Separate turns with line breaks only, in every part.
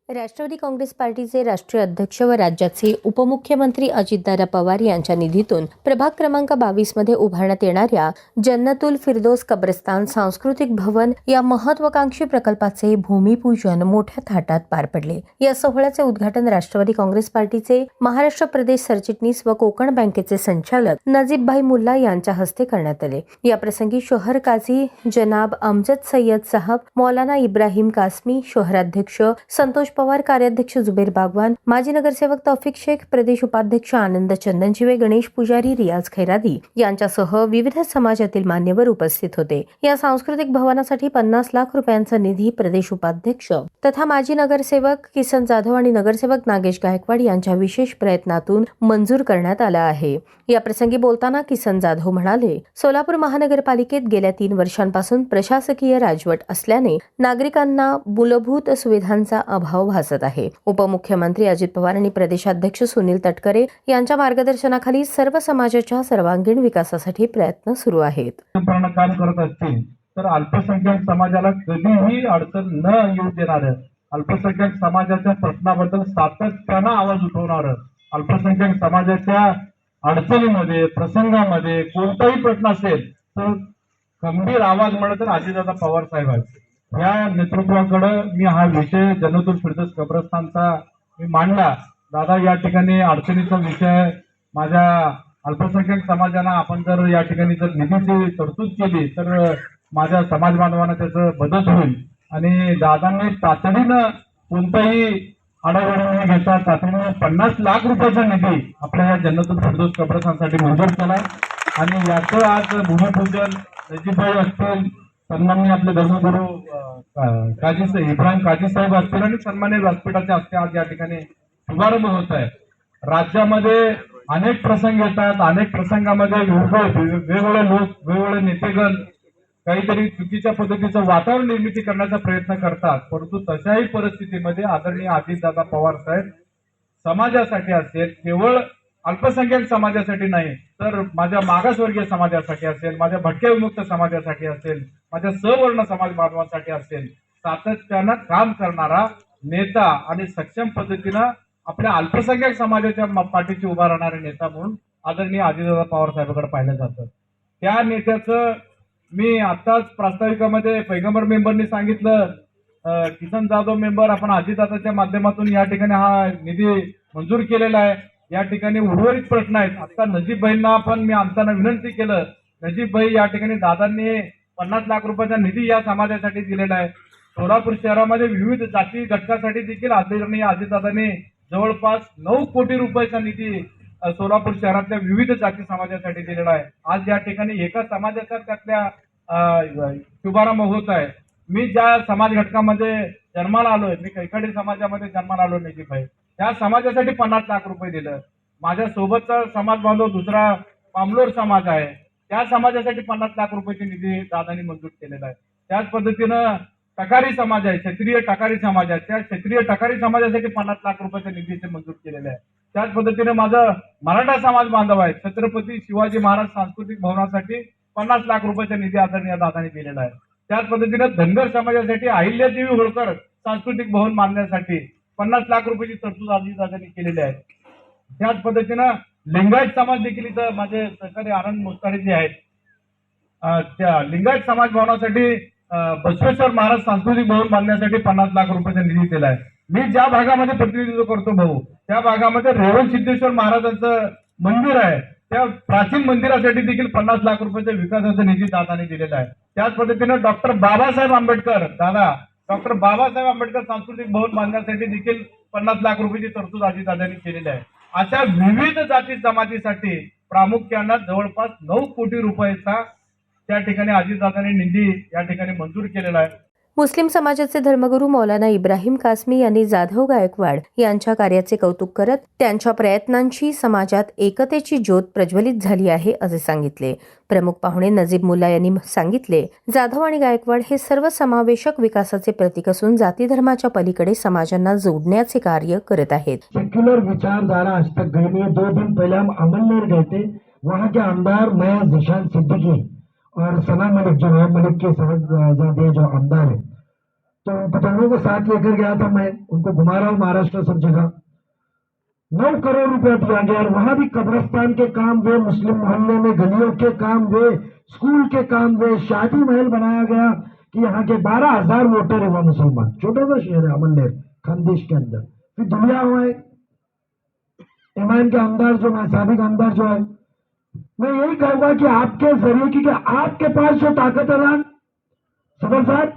राष्ट्रवादी काँग्रेस पार्टीचे राष्ट्रीय अध्यक्ष व राज्याचे उपमुख्यमंत्री अजितदादा पवार यांच्या निधीतून प्रभाग क्रमांक 22 मध्ये उभारण्यात येणाऱ्या जन्नतुल फिरदौस कब्रस्तान सांस्कृतिक भवन या महत्वाकांक्षी प्रकल्पाचे भूमिपूजन मोठ्या थाटात पार पडले। या सोहळ्याचे उद्घाटन राष्ट्रवादी काँग्रेस पार्टीचे महाराष्ट्र प्रदेश सरचिटणीस व कोकण बँकेचे संचालक नजीबभाई मुल्ला यांच्या हस्ते करण्यात आले। या प्रसंगी शहर काझी जनाब अमजद सय्यद साहब, मौलाना इब्राहिम कासमी, शहराध्यक्ष संतोष पवार, कार्याध्यक्ष जुबेर बागवान, माजी नगरसेवक तौफिक शेख, प्रदेश उपाध्यक्ष आनंद चंदनजीवे, गणेश पुजारी, रियाज खैरादी यांच्यासह विविध समाजातील मान्यवर उपस्थित होते। या सांस्कृतिक भवनासाठी 50 लाख रुपयांचा निधी प्रदेश उपाध्यक्ष तथा माजी नगरसेवक किसन जाधव आणि नगरसेवक नागेश गायकवाड यांच्या विशेष प्रयत्नातून मंजूर करण्यात आला आहे। या प्रसंगी बोलताना किसन जाधव म्हणाले, सोलापूर महानगरपालिकेत गेल्या 3 वर्षांपासून प्रशासकीय राजवट असल्याने नागरिकांना मूलभूत सुविधांचा अभाव भासत आहे। उपमुख्यमंत्री अजित पवार आणि प्रदेशाध्यक्ष सुनील तटकरे यांच्या मार्गदर्शनाखाली सर्व समाजाच्या सर्वांगीण विकासासाठी प्रयत्न सुरू आहेत।
काम करत असतील तर अल्पसंख्याक समाजाला कधीही अडचण न येऊ देणार, अल्पसंख्याक समाजाच्या प्रश्नाबद्दल सातत्यानं आवाज उठवणार, अल्पसंख्याक समाजाच्या अडचणीमध्ये प्रसंगामध्ये कोणताही प्रश्न असेल तर गंभीर आवाज म्हणत तर अजितदादा पवार साहेब आहेत। या नेतृत्वाकडे मी हा विषय जन्नतुल फिरदौस कब्रस्तानचा मी मांडला। दादा, या ठिकाणी अडचणीचा विषय माझ्या अल्पसंख्याक समाजाला आपण जर या ठिकाणी जर निधीची तरतूद केली तर माझ्या समाज बांधवांना त्याचं मदत होईल आणि दादांनी तातडीनं कोणताही आढावा न घेता तातडीनं 50 लाख रुपयाचा निधी आपल्या या जन्नतुल फिरदौस कब्रस्तानसाठी मंजूर केला आणि याचं आज भूमिपूजन नजीबभाई असतील, सन्माननीय आपले धर्मगुरू इब्राहिम काझी साहेब असतील आणि सन्माननीय व्यासपीठाच्या हस्ते आज या ठिकाणी शुभारंभ होत आहे। राज्यामध्ये अनेक प्रसंग येतात, अनेक प्रसंगामध्ये वेगवेगळे लोक, वेगवेगळे नेतेगण काहीतरी चुकीच्या पद्धतीचं वातावरण निर्मिती करण्याचा प्रयत्न करतात, परंतु तशाही परिस्थितीमध्ये आदरणीय अजितदादा पवार साहेब समाजासाठी असेल, केवळ अल्पसंख्याक समाजासाठी नाही तर माझ्या मागासवर्गीय समाजासाठी असेल, माझ्या भटक्या विमुक्त समाजासाठी असेल, माझ्या सवर्ण समाज बांधवांसाठी असेल, सातत्यानं काम करणारा नेता आणि सक्षम पद्धतीनं आपल्या अल्पसंख्याक समाजाच्या पाठीशी उभा राहणारे नेता म्हणून आदरणीय अजितदादा पवार साहेबांकडे पाहिलं जातं। त्या नेत्याचं मी आताच प्रास्ताविकामध्ये पैगंबर मेंबरनी सांगितलं, किसन जाधव मेंबर आपण अजितदादाच्या माध्यमातून या ठिकाणी हा निधी मंजूर केलेला आहे। या ठिकाणी उर्वरित प्रश्न आहेत। आता नजीबभाईंना पण मी आमताना विनंती केलं, नजीबभाई या ठिकाणी दादांनी 50 लाख रुपयाचा निधी या समाजासाठी दिलेला आहे। सोलापूर शहरामध्ये विविध जाती घटकासाठी देखील आदरणीय अजितदादांनी जवळपास 9 कोटी रुपयाचा निधी सोलापूर शहरातल्या विविध जाती समाजासाठी दिलेला आहे। आज या ठिकाणी एका समाजाचा त्यातल्या शुभारंभ होत आहे। मी ज्या समाज घटकामध्ये जन्माला आलोय, मी कैकाडी समाजामध्ये जन्माला आलो नजीबभाई, त्या समाजासाठी 50 लाख रुपये दिलं। माझ्या सोबतचा समाज बांधव दुसरा पामलोर समाज आहे, त्या समाजासाठी 50 लाख रुपयाची निधी दादांनी मंजूर केलेला आहे। त्याच पद्धतीनं टकारी समाज आहे, क्षत्रिय टकारी समाज आहे, त्या क्षत्रिय टकारी समाजासाठी 50 लाख रुपयाच्या निधीचे मंजूर केलेले आहे। त्याच पद्धतीने माझा मराठा समाज बांधव आहे, छत्रपती शिवाजी महाराज सांस्कृतिक भवनासाठी 50 लाख रुपयाचा निधी आदरणीय दादांनी दिलेला आहे। त्याच पद्धतीने धनगर समाजासाठी अहिल्यादेवी होळकर सांस्कृतिक भवन बांधण्यासाठी 50 लाख रुपयाची तरतूद अजितदादांनी केलेली आहे। त्याच पद्धतीनं लिंगायत समाज देखील इथं माझे सहकारी आनंद मुस्तारे जे आहेत, त्या लिंगायत समाज भवनासाठी बसवेश्वर महाराज सांस्कृतिक भवन बांधण्यासाठी 50 लाख रुपयाचा निधी दिला आहे। मी ज्या भागामध्ये प्रतिनिधित्व करतो भाऊ, त्या भागामध्ये रेवण सिद्धेश्वर महाराजांचं मंदिर आहे, त्या प्राचीन मंदिरासाठी देखील 50 लाख रुपयाचा विकासाचा निधी दादाने दिलेला आहे। त्याच पद्धतीने डॉक्टर बाबासाहेब आंबेडकर सांस्कृतिक भवन बांधण्यासाठी देखील 50 लाख रुपयाची तरतूद अजितदादांनी केलेली आहे। अशा विविध जाती जमातीसाठी प्रामुख्याने जवळपास 9 कोटी रुपयाचा त्या ठिकाणी अजितदादांनी निधी या ठिकाणी मंजूर केलेला आहे।
मुस्लिम समाजाचे धर्मगुरू मौलाना इब्राहिम कासमी यांनी जाधव गायकवाड यांच्या कार्याचे कौतुक करत त्यांच्या प्रयत्नांची समाजात एकतेची ज्योत प्रज्वलित झाली आहे असे सांगितले। प्रमुख पाहुणे नजीब मुल्ला यांनी सांगितले, जाधव आणि गायकवाड हे सर्वसमावेशक विकासाचे प्रतीक असून जाती धर्माच्या पलीकडे समाजांना जोडण्याचे कार्य करत आहेत।
सेक्युलर विचारधारा आज तक गई नहीं है। 2 दिन पहले हम अमलनेर गए थे, वहाँ के आमदार मैं जिशान सिद्दीकी और सना मलिक जो है, मलिक के साहबजादे जो आमदार है, तो पतंगों को साथ लेकर गया था मैं, उनको घुमा रहा हूँ महाराष्ट्र सब जगह। 9 करोड़ रुपया दिया गया और वहां भी कब्रिस्तान के काम हुए, मुस्लिम मोहल्ले में गलियों के काम हुए, स्कूल के काम हुए, शादी महल बनाया गया कि यहाँ के 12,000 वोटर है वह मुसलमान। छोटा सा शहर है अमननेर खानदेश के अंदर। फिर दुनिया हुआ है ईमान के अंदर जो साबिक अंदर जो है, मैं यही कहूंगा कि आपके जरिए, क्योंकि आपके पास जो ताकत है ना सदर साहब,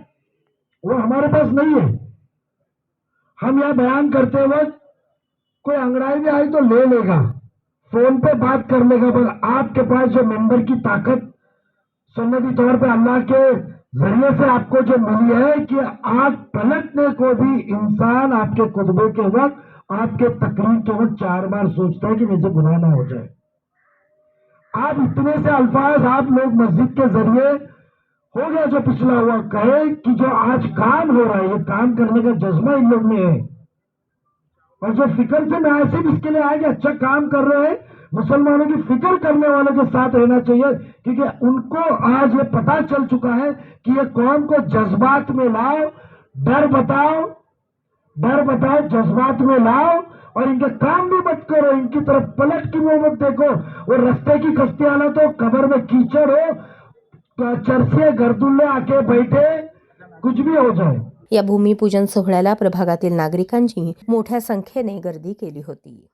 वो हमारे पास नहीं है। हम यह बयान करते वक्त कोई अंगड़ाई भी आई तो ले लेगा, फोन पे बात कर लेगा, पर आपके पास जो मेंबर की ताकत सुन्नती तौर पे अल्लाह के जरिए से आपको जो मिली है कि आग पलटने को भी इंसान आपके खुतबे के वक्त, आपके तकरीर के वक्त 4 बार सोचता है कि मुझे गुनाह ना हो जाए। आप इतने से अल्फाज आप लोग मस्जिद के जरिए हो गया जो पिछला हुआ कहे कि जो आज काम हो रहा है, ये काम करने का जज्बा इन लोग में है और जो फिक्र से नासिब इसके लिए आए कि अच्छा काम कर रहे हैं, मुसलमानों की फिक्र करने वालों के साथ रहना चाहिए, क्योंकि उनको आज ये पता चल चुका है कि ये कौम को जज्बात में लाओ, डर बताओ, जज्बात में लाओ और इनके काम भी मत करो, इनकी तरफ पलट की वो मत देखो। वो रस्ते की कश्ती आना तो कब्र में कीचड़ हो, चरसे गर्दुल्ले आके बैठे, कुछ भी हो जाए।
या भूमिपूजन सोहळ्याला प्रभागातील नागरिकांची मोठ्या संख्येने गर्दी केली होती.